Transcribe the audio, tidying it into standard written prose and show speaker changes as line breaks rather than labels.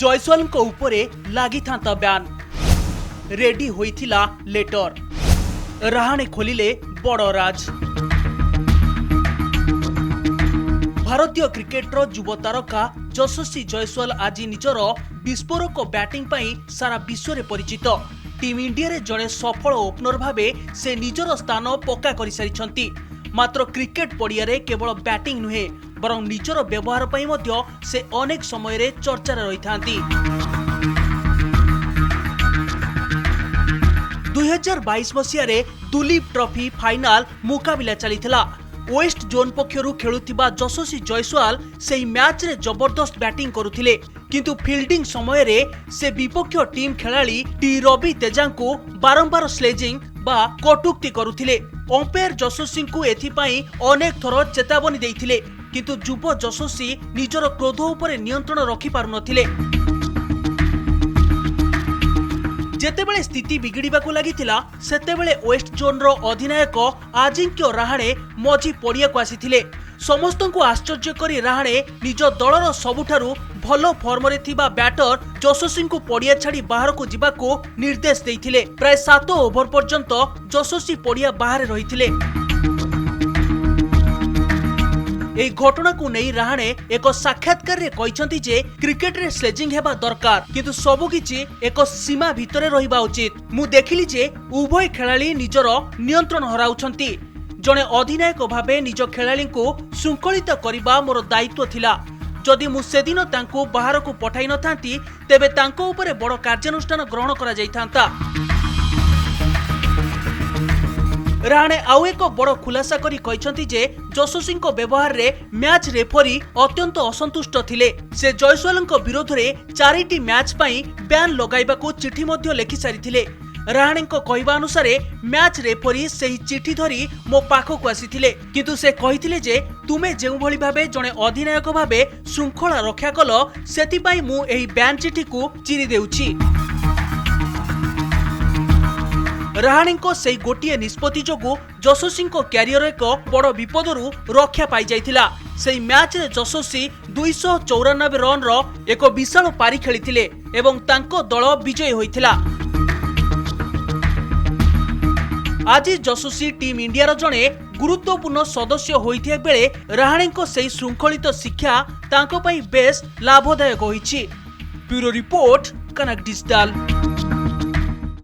जयसवाल उपरे लागि था ब्यान रेडी होइथिला लेटर राहाणे खोलिले बड़ राज। भारतीय क्रिकेटर युव तारका यशस्वी जयसवाल आज निजर विस्फोरक बैटिंग पई सारा विश्व में परिचित। टीम इंडिया रे जड़े सफल ओपनर भावे से निजर स्थान पक्का कर सारी। मात्र क्रिकेट पड़िया रे केवल बैटिंग नुहे बरं निजर व्यवहार पई मध्य से अनेक समय रे चर्चा रही थांती। 2022 मसीह रे दुलीप ट्रॉफी फाइनाल मुकाबिला चलीथिला। वेस्ट जोन पक्षरु खेलुथिबा यशस्वी जयसवाल सेही मैच रे जबरदस्त बैटिंग करुथिले, किंतु फील्डिंग समय रे से विपक्ष टीम खेलाड़ी टी रवि तेजांको बारंबार स्लेजिंग बा कटुक्ति करुथिले। अंपायर यशस्वी को एथिपाई अनेक थर चेतावनी देइथिले, किंतु युव यशस्वी निजर क्रोध उपरे नियंत्रण रखि पारु नथिले। जेतेबेले स्थिति बिगिड़ाकू लगिथिला सेतेबेले वेस्ट जोन रो अधिनायक अजिंक्य राहाणे मझी पड़िया को आसीथिले। समस्तंकु आश्चर्य करी राहाणे निज दलर सबुठारु भलो फॉर्म रे थिबा बैटर यशस्वी को पड़िया छाड़ी बाहर को जिबाको निर्देश देइथिले। प्राय 7 ओवर पर्यंत यशस्वी पड़िया बाहर रहिथिले। এই ঘটনাକୁ ନେଇ ରାହାणे ଏକ ସାକ୍ଷାତକାରରେ କହିଛନ୍ତି ଯେ କ୍ରିକେଟରେ ସ୍ଲେଜିଂ ହେବା ଦରକାର, କିନ୍ତୁ ସବୁକିଛି ଏକ ସୀମା ଭିତରେ ରହିବା ଉଚିତ। ମୁଁ ଦେଖିଲି ଯେ ଉଭୟ ଖେଳାଳି ନିଜର ନିୟନ୍ତ୍ରଣ ହରାଉଛନ୍ତି। ଜଣେ ଅଧିନାୟକ ଭାବେ ନିଜ ଖେଳାଳିଙ୍କୁ ଶୃଙ୍ଖଳିତ କରିବା ମୋର ଦାୟିତ୍ୱ ଥିଲା। ଯଦି ମୁଁ ସେଦିନ ତାଙ୍କୁ ବାହାରକୁ ପଠାଇ ନଥାନ୍ତି ତେବେ ତାଙ୍କ ଉପରେ ବଡ଼ କାର୍ଯ୍ୟାନୁଷ୍ଠାନ ଗ୍ରହଣ କରାଯାଇଥାନ୍ତା। राहाणे आउ एक बड़ खुलासा करी कहिसंती जे यशस्वी व्यवहार रे मैच रेफरी अत्यंत असंतुष्ट थिले। से जयसवाल विरोध रे 4टी मैच पई बैन लगाइबाकू चिठी मध्य लिखि सारिथिले। राहाणे कहवा अनुसार मैच रेफरी सेही चिठी धरी मो पाखकू आसीथिले, किंतु से कहिथिले जे तुमे जेउ भली भाबे जणे अधिनायक भाबे श्रृंखला रक्षा कल सेति पई मु एही बैन चिठी को चिरी देउछि। राहाणे से गोटे निष्पत्ति जोगु यशस्वी क्यारियर एक बड़ विपदरू रक्षा पाई जाइथिला। सेही मैच रे यशस्वी 294 रन रो एक विशाल पारी खेलिथिले एवं तांको दल विजयी होइथिला। आज यशस्वी टीम इंडिया रो जणे गुरुत्वपूर्ण सदस्य होइथिया बेले राहाणे सेही श्रृंखलित शिक्षा तांको पई बेस लाभदायक होइछि। ब्यूरो रिपोर्ट, कनक डिजिटल।